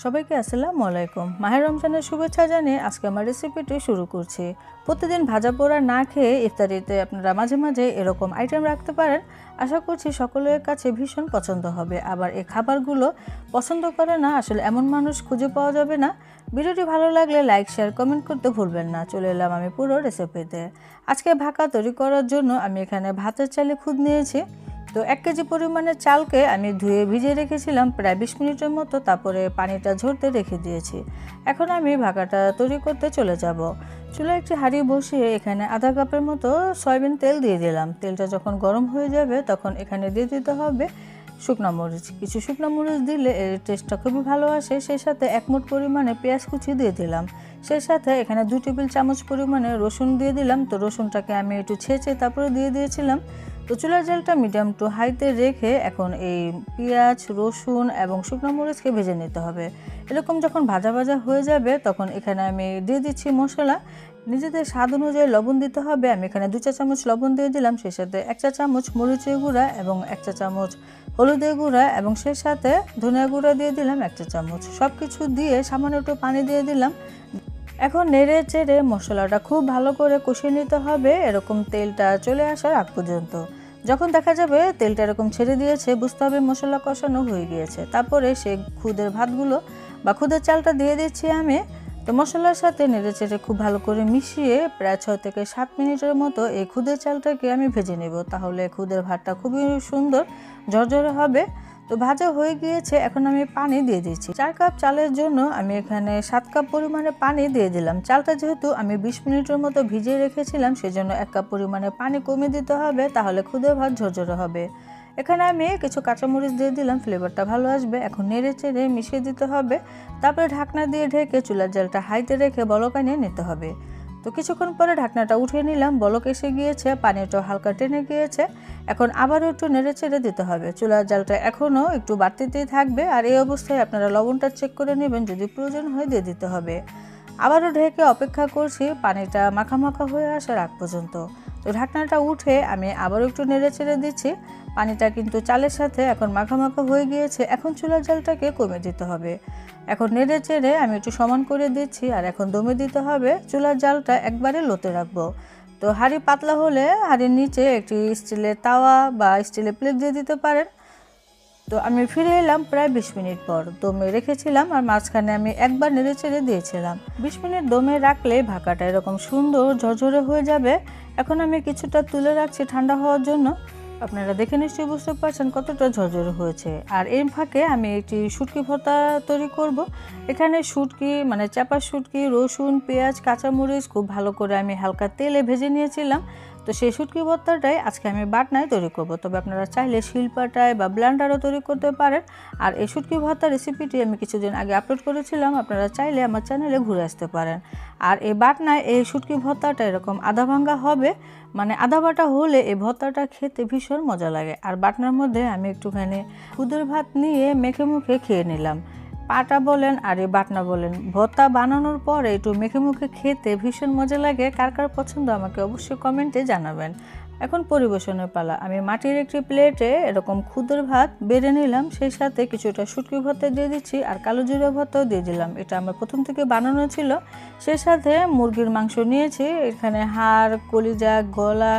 সবাইকে আসসালামু আলাইকুম। মাহে রমজানের শুভেচ্ছা জানিয়ে আজকে আমার রেসিপিটি শুরু করছি। প্রতিদিন ভাজা পোড়া না খেয়ে ইফতারিতে আপনারা মাঝে মাঝে এরকম আইটেম রাখতে পারেন। আশা করছি সকলের কাছে ভীষণ পছন্দ হবে। আবার এই খাবারগুলো পছন্দ করে না আসলে এমন মানুষ খুঁজে পাওয়া যাবে না। ভিডিওটি ভালো লাগলে লাইক শেয়ার কমেন্ট করতে ভুলবেন না। চলে এলাম আমি পুরো রেসিপিতে। আজকে ভাকা তৈরি করার জন্য আমি এখানে ভাতের চালে খুদ নিয়েছি। তো 1 কেজি পরিমাণের চালকে আমি ধুয়ে ভিজিয়ে রেখেছিলাম প্রায় 20 মিনিটের মতো, তারপরে পানিটা ঝরতে রেখে দিয়েছি। এখন আমি ভাকাটা তৈরি করতে চলে যাব। চুলায় একটি হাঁড়ি বসিয়ে এখানে আধা কাপের মতো সয়াবিন তেল দিয়ে দিলাম। তেলটা যখন গরম হয়ে যাবে তখন এখানে দিয়ে দিতে হবে শুকনো মরিচ। কিছু শুকনো মরিচ দিলে এর টেস্টটা খুবই ভালো আসে। সেই সাথে 1 মুঠ পরিমাণে পেঁয়াজ কুচি দিয়ে দিলাম। সেই সাথে এখানে 2 টেবিল চামচ পরিমাণে রসুন দিয়ে দিলাম। তো রসুনটাকে আমি একটু ছেঁচে তারপরে দিয়ে দিয়েছিলাম। তো চুলার জালটা মিডিয়াম টু হাইতে রেখে এখন এই পেঁয়াজ, রসুন এবং শুকনো মরিচকে ভেজে নিতে হবে। এরকম যখন ভাজা ভাজা হয়ে যাবে তখন এখানে আমি দিয়ে দিচ্ছি মশলা। নিজেদের স্বাদ অনুযায়ী লবণ দিতে হবে। আমি এখানে 2 চা চামচ লবণ দিয়ে দিলাম। সেই সাথে 1 চা চামচ মরিচের গুঁড়া এবং 1 চা চামচ হলুদের গুঁড়া এবং সেই সাথে ধনিয়া গুঁড়া দিয়ে দিলাম 1 চা চামচ। সব কিছু দিয়ে সামান্য একটু পানি দিয়ে দিলাম। এখন নেড়ে চেড়ে মশলাটা খুব ভালো করে কষিয়ে নিতে হবে এরকম তেলটা চলে আসার আগ পর্যন্ত। যখন দেখা যাবে তেলটা এরকম ছেড়ে দিয়েছে বুঝতে হবে মশলা কষানো হয়ে গিয়েছে। তারপরে সেই খুদের ভাতগুলো বা খুদের চালটা দিয়ে দিচ্ছি আমি। তো মশলার সাথে নেড়ে চেড়ে খুব ভালো করে মিশিয়ে প্রায় 6 থেকে 7 মিনিটের মতো এই খুদের চালটাকে আমি ভেজে নেব। তাহলে খুদের ভাতটা খুবই সুন্দর ঝরঝরে হবে। তো ভাজা হয়ে গিয়েছে। এখন আমি পানি দিয়ে দিচ্ছি। 4 কাপ চালের জন্য আমি এখানে 7 কাপ পরিমাণে পানি দিয়ে দিলাম। চালটা যেহেতু আমি 20 মিনিটের মতো ভিজিয়ে রেখেছিলাম সেজন্য 1 কাপ পরিমাণে পানি কমিয়ে দিতে হবে, তাহলে খুদে ভাত ঝরঝরে হবে। এখানে আমি কিছু কাঁচামরিচ দিয়ে দিলাম, ফ্লেভারটা ভালো আসবে। এখন নেড়ে চেড়ে মিশিয়ে দিতে হবে। তারপরে ঢাকনা দিয়ে ঢেকে চুলার জালটা হাইতে রেখে বলক আনিয়ে নিতে হবে। তো কিছুক্ষণ পরে ঢাকনাটা উঠিয়ে নিলাম। বলক এসে গিয়েছে, পানিটা হালকা টেনে গিয়েছে। এখন আবারও একটু নেড়ে চেড়ে দিতে হবে। চুলার জালটা এখনও একটু বাড়তিতেই থাকবে। আর এই অবস্থায় আপনারা লবণটা চেক করে নেবেন, যদি প্রয়োজন হয় দিয়ে দিতে হবে। আবারও ঢেকে অপেক্ষা করছি পানিটা মাখা মাখা হয়ে আসার আগ পর্যন্ত। তো ঢাকনাটা উঠে আমি আবারও একটু নেড়ে চেড়ে দিচ্ছি। পানিটা কিন্তু চালের সাথে এখন মাখা মাখা হয়ে গিয়েছে। এখন চুলার জালটাকে কমিয়ে দিতে হবে। এখন নেড়ে চেড়ে আমি একটু সমান করে দিচ্ছি। আর এখন দমে দিতে হবে। চুলার জালটা একবারে লোতে রাখবো। তো হাঁড়ি পাতলা হলে হাঁড়ির নিচে একটি স্টিলের তাওয়া বা স্টিলের প্লেট দিয়ে দিতে পারেন। তো আমি ফিরে এলাম প্রায় 20 মিনিট পর। দমে রেখেছিলাম আর মাঝখানে আমি একবার নেড়ে চেড়ে দিয়েছিলাম। 20 মিনিট দমে রাখলে ভাকাটা এরকম সুন্দর ঝরঝরে হয়ে যাবে। এখন আমি কিছুটা তুলে রাখছি ঠান্ডা হওয়ার জন্য। আপনারা দেখে নিশ্চয়ই বুঝতে পারছেন কতটা ঝরঝরে হয়েছে। আর এর ফাঁকে আমি একটি শুটকি ভর্তা তৈরি করব। এখানে শুটকি মানে চাপা শুটকি, রসুন, পেঁয়াজ, কাঁচামরিচ খুব ভালো করে আমি হালকা তেলে ভেজে নিয়েছিলাম। তো সেই শুটকি ভর্তাটাই আজকে আমি বাটনায় তৈরি করব। তবে আপনারা চাইলে শিলপাটায় বা ব্লেন্ডারও তৈরি করতে পারেন। আর এই শুটকি ভর্তার রেসিপিটি আমি কিছুদিন আগে আপলোড করেছিলাম, আপনারা চাইলে আমার চ্যানেলে ঘুরে আসতে পারেন। আর এই বাটনায় এই শুটকি ভর্তাটা এরকম আধা ভাঙ্গা হবে, মানে আধা বাটা হলে এই ভর্তাটা খেতে ভীষণ মজা লাগে। আর বাটনার মধ্যে আমি একটুখানি খুদের ভাত নিয়ে মেখে মুখে খেয়ে নিলাম। পাটা বলেন আর এই বাটনা বলেন, ভর্তা বানানোর পরে একটু মেখে মুখে খেতে ভীষণ মজা লাগে। কার কার পছন্দ আমাকে অবশ্যই কমেন্টে জানাবেন। এখন পরিবেশনের পালা। আমি মাটির একটি প্লেটে এরকম খুদের ভাত বেড়ে নিলাম। সেই সাথে কিছুটা শুটকি ভর্তা দিয়ে দিচ্ছি আর কালো জিরা ভর্তাও দিয়ে দিলাম। এটা আমার প্রথম থেকে বানানো ছিল। সেই সাথে মুরগির মাংস নিয়েছি। এখানে হাড়, কলিজা, গলা,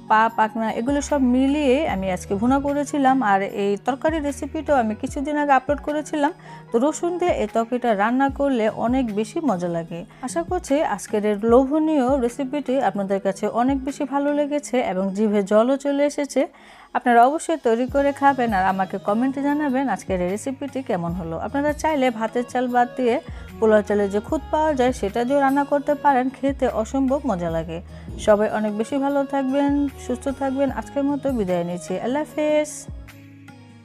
পা, পাখনা এগুলো সব মিলিয়ে আমি আজকে ভুনা করেছিলাম। আর এই তরকারির রেসিপিটাও আমি কিছুদিন আগে আপলোড করেছিলাম। তো রসুন দিয়ে এই তরকারিটা রান্না করলে অনেক বেশি মজা লাগে। আশা করছি আজকের এই লোভনীয় রেসিপিটি আপনাদের কাছে অনেক বেশি ভালো লেগেছে এবং জিভে জলও চলে এসেছে। আপনারা অবশ্যই তৈরি করে খাবেন আর আমাকে কমেন্টে জানাবেন আজকের এই রেসিপিটি কেমন হলো। আপনারা চাইলে ভাতের চাল বাদ দিয়ে পোলাও চালের যে খুদ পাওয়া যায় সেটা দিয়েও রান্না করতে পারেন, খেতে অসম্ভব মজা লাগে। সবাই অনেক বেশি ভালো থাকবেন, সুস্থ থাকবেন। আজকের মতো বিদায় নিচ্ছি। আল্লাহ হাফেজ।